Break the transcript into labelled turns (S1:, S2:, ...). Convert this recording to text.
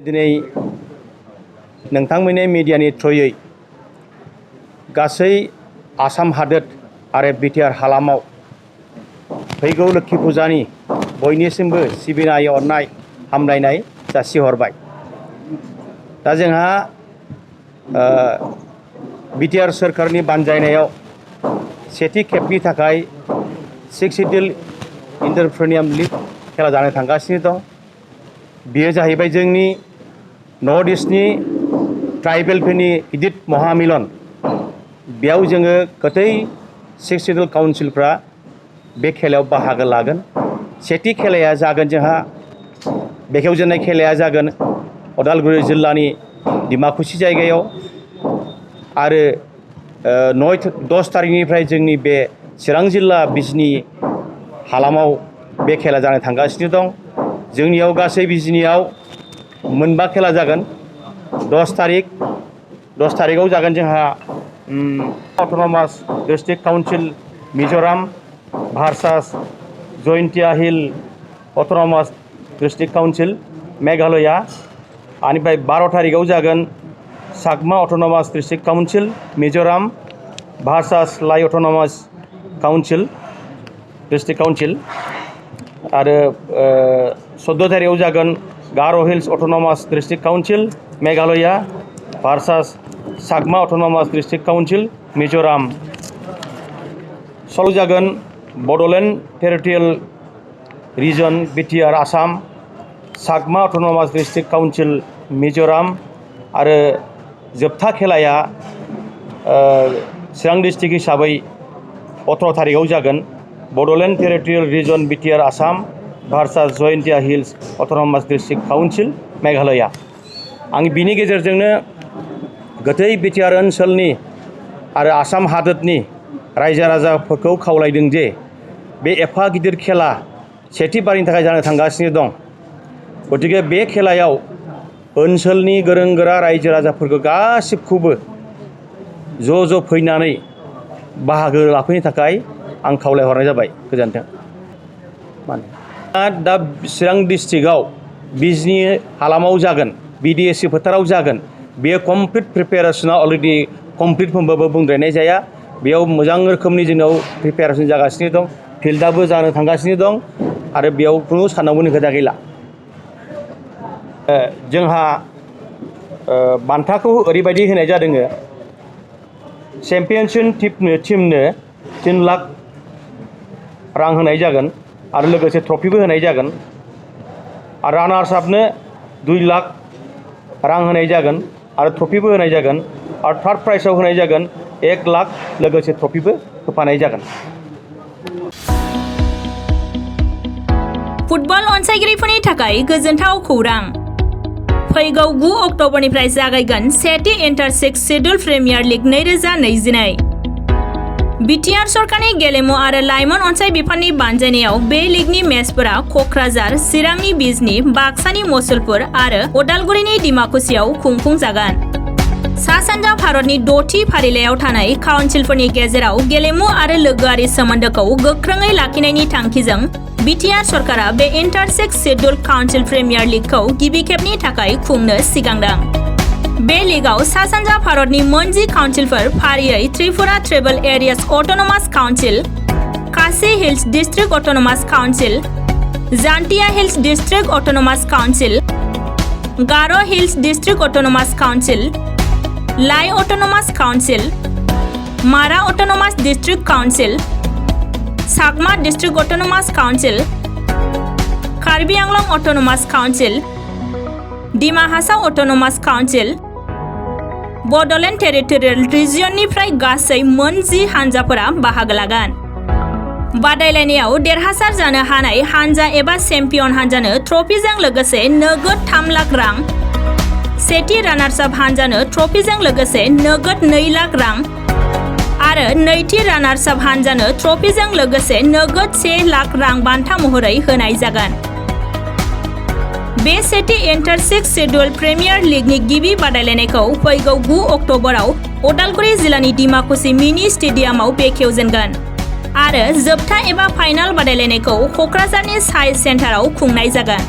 S1: दिनै नोंथांमोननि मिडियानि थ्रुयै गासै आसाम हादोर आरो बिटिआर हालामाव फैगौ लोक्षि फुजानि बयनिसिमबो सिबिनाय अननाय हामलायनाय जासिहरबाय। दा जोंहा बिटिआर सोरखारनि बानजायनायाव सेथि खेबनि थाखाय 6 सिडिउल एन्टरप्रेन्योर लीग खेला जानो थांगासिनो दं। बेयो जाहैबाय जोंनि नर्थ ईस्टनि ट्राइबेलफोरनि गिदिर महामिलन। बेयाव जोङो गथै 6 सिडिउल काउन्सिलफ्रा बे खेलायाव बाहागो लागोन। सेथि खेलाया जागोन जोंहा बेखेवजेननाय खेलाया जागोन उदालगुरि जिल्लानि डिमाकुसि जायगायाव आरो 10 तारिखनिफ्राय जोंनि बे चिरां जिल्ला बिजनी हालामाव बे खेला जानो थांगासिनो दं। जोंनियाव गासै बिजनीयाव मोनबा खेला जागोन। 10 तारिखआव जागोन जोंहा अट'नमास डिस्ट्रिक्ट काउन्सिल मिज'राम भार्सास Jaintia hill autonomous district council Meghalaya. आनिफ्राय 12 तारिखआव जागोन Chakma autonomous district council Mizoram भार्सास Lai autonomous council district council. आरो 14 तारिखआव जागोन Garo' hills autonomous district council Meghalaya भार्सास Chakma autonomous district council Mizoram. 16 जागोन Bodoland territorial region BTR Assam Chakma autonomous district council Mizoram. आरो जोबथा खेलाया चिरां डिस्ट्रिक्ट हिसाबै 18 तारिखआव जागोन Bodoland territorial region BTR Assam भार्सास Jaintia hills autonomous district council Meghalaya. आं बिनि गेजेरजोंनो गोथै बिटिआर ओनसोलनि आरो आसाम हादोरनि रायजो राजाफोरखौ खावलायदों जे बे एफा गिदिर खेला सेथि बारनि थाखाय जानो थांगासिनो दं। गतिके बे खेलायाव ओनसोलनि गोरों गोरा रायजो राजाफोरखौ गासिबखौबो ज' फैनानै बाहागो लाफैनो थाखाय आं खावलायहरनाय जाबाय। गोजोन्थों। दा चिरां डिस्ट्रिक्टआव बिजनी हालामाव जागोन बिडिएसि फोथाराव जागोन। बेयो कमप्लिट प्रिपेरेसना अलरेडि कमप्लिट होनबाबो बुंद्रायनाय जाया। बेयाव मोजां रोखोमनि जोंनाव प्रिपेरेसन जागासिनो दं। फिल्डआबो जानो थांगासिनो दं आरो बेयाव खुनु साननांगौनि खोथा गैला। जोंहा बान्थाखौ ओरैबायदि होनाय जादों चेम्पियनशिप टीमनो 3 लाख रां होनाय जागोन आरो लोगोसे ट्रफिबो होनाय जागोन। आरो रानार्स आपनो 2 लाख रां होनाय जागोन आरो ट्रफिबो होनाय जागोन। आरो थार्ड प्राइजआव होनाय जागोन 1 लाख लोगोसे ट्रफिबो होफानाय जागोन।
S2: फुटबल अनसायगिरिफोरनि थाखाय गोजोनथाव खौरां। फैगौ 9 अक्ट'बरनिफ्राय जागायगोन सेथि inter 6 schedule premier league 2022। BTR सरकारनि गेलेमु आरो लाइमोन अनसाय बिफाननि बानजायनायाव बे लीगनि मेचफोरा क'क्राझार, चिरांनि बिजनी, बाक्सानि मुसलपुर आरो उदालगुरिनि डिमाकुसियाव खुंफुंजागोन। सा-सानजा भारतनि 6थि फारिलाइयाव थानाय काउन्सिलफोरनि गेजेराव गेलेमु आरो लोगोआरि सोमोन्दोखौ गोख्रोङै लाखिनायनि थांखिजों बिटिआर सरकारा बे इन्टार 6 सिडिउल काउन्सिल प्रिमियार लीगखौ गिबि खेबनि थाखाय खुंनो सिगांदों। बे लीगआव सा-सानजा भारतनि मोन10 काउन्सिलफोर फारियै Tripura tribal areas autonomous council, Khasi hills district autonomous council, Jaintia hills district autonomous council, Garo' hills district autonomous council, Lai autonomous council, Mara autonomous district council, Chakma district autonomous council, Karbi Anglong autonomous council, Dima Hasao autonomous council, Bodoland territorial रिजननिफ्राय गासै मोन10 हानजाफोरा बाहागो लागोन। बादायलायनायाव देरहासार जानो हानाय हानजा एबा चेम्पियन हानजानो ट्रफिजों लोगोसे नोगोद 3 लाख रां, सेथि रानार्स आप हानजानो ट्रफिजों लोगोसे नोगोद 2 लाख रां आरो नैथि रानार्स आप हानजानो ट्रफिजों लोगोसे नोगोद 1 लाख रां बान्था महरै होनाय जागोन। बे सेथि इन्टार 6 सिडिउल प्रिमियार लीगनि गिबि बादायलायनायखौ फैगौ 9 अक्ट'बराव उदालगुरि जिल्लानि डिमाकुसि मिनि स्टेडियामाव बेखेवजेनगोन आरो जोबथा एबा फाइनाल बादायलायनायखौ क'क्राझारनि साइन्स सेन्टाराव खुंनाय जागोन।